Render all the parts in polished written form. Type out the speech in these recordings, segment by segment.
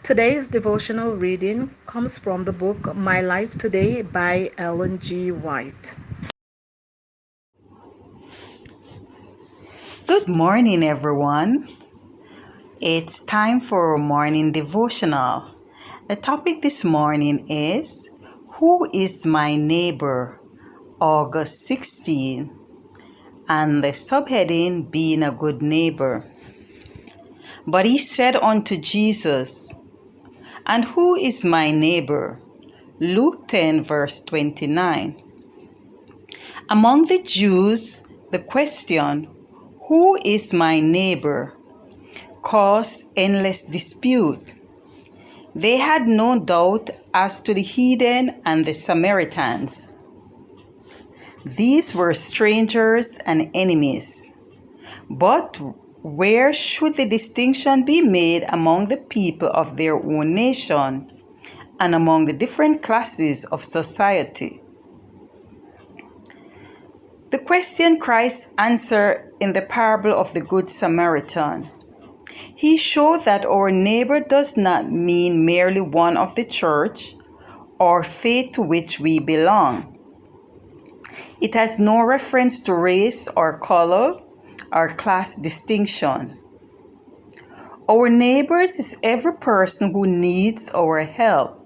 Today's devotional reading comes from the book My Life Today by Ellen G. White. Good morning, everyone. It's time for a morning devotional. The topic this morning is Who is my neighbor? August 16, and the subheading Being a Good Neighbor. But he said unto Jesus, And who is my neighbor? Luke 10, verse 29. Among the Jews, the question, Who is my neighbor? Caused endless dispute. They had no doubt as to the heathen and the Samaritans. These were strangers and enemies. But where should the distinction be made among the people of their own nation and among the different classes of society? The question Christ answered in the parable of the Good Samaritan. He showed that our neighbor does not mean merely one of the church or faith to which we belong. It has no reference to race or color or class distinction. Our neighbors is every person who needs our help.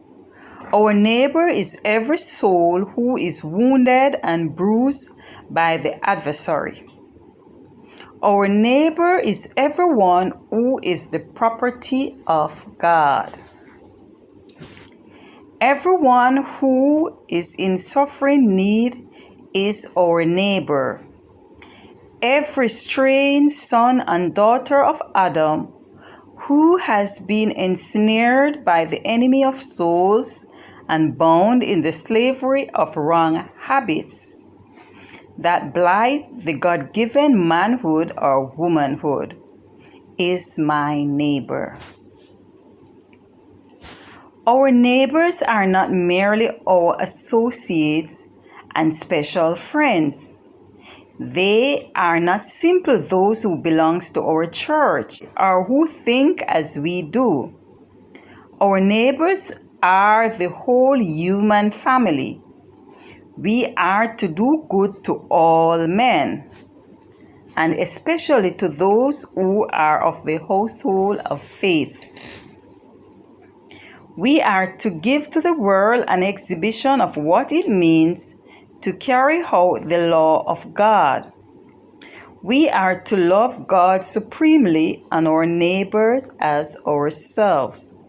Our neighbor is every soul who is wounded and bruised by the adversary. Our neighbor is everyone who is the property of God. Everyone who is in suffering need is our neighbor. Every strange son and daughter of Adam who has been ensnared by the enemy of souls and bound in the slavery of wrong habits that blight the God-given manhood or womanhood is my neighbor. Our neighbors are not merely our associates and special friends. They are not simply those who belong to our church or who think as we do. Our neighbors are the whole human family. We are to do good to all men, and especially to those who are of the household of faith. We are to give to the world an exhibition of what it means to carry out the law of God. We are to love God supremely and our neighbors as ourselves.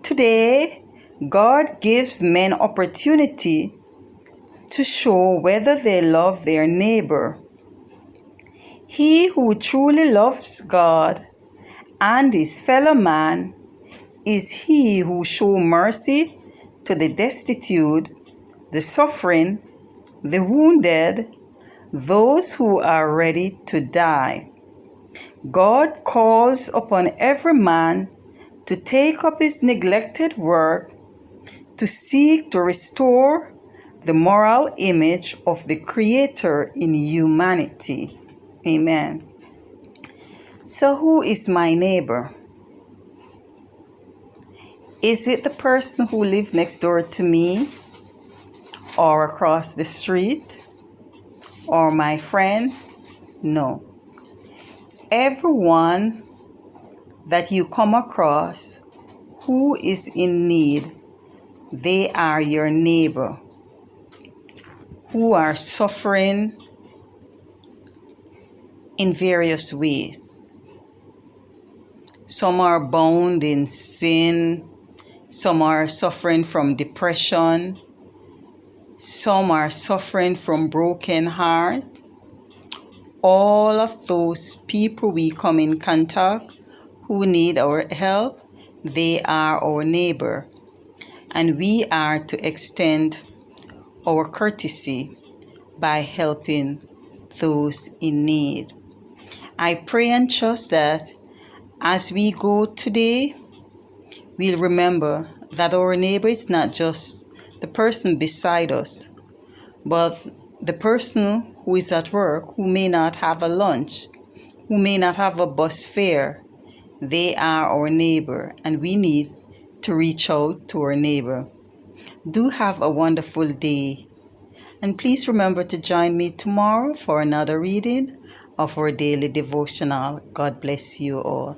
Today, God gives men opportunity to show whether they love their neighbor. He who truly loves God and his fellow man is he who shows mercy to the destitute, the suffering, the wounded, those who are ready to die. God calls upon every man to take up his neglected work to seek to restore the moral image of the Creator in humanity. Amen. So who is my neighbor? Is it the person who lives next door to me or across the street or my friend? No. Everyone that you come across who is in need, they are your neighbor, who are suffering in various ways. Some are bound in sin, some are suffering from depression, some are suffering from broken heart. All of those people we come in contact who need our help, they are our neighbor. And we are to extend our courtesy by helping those in need. I pray and trust that as we go today, we'll remember that our neighbor is not just the person beside us, but the person who is at work, who may not have a lunch, who may not have a bus fare. They are our neighbor, and we need to reach out to our neighbor. Do have a wonderful day. And please remember to join me tomorrow for another reading of our daily devotional. God bless you all.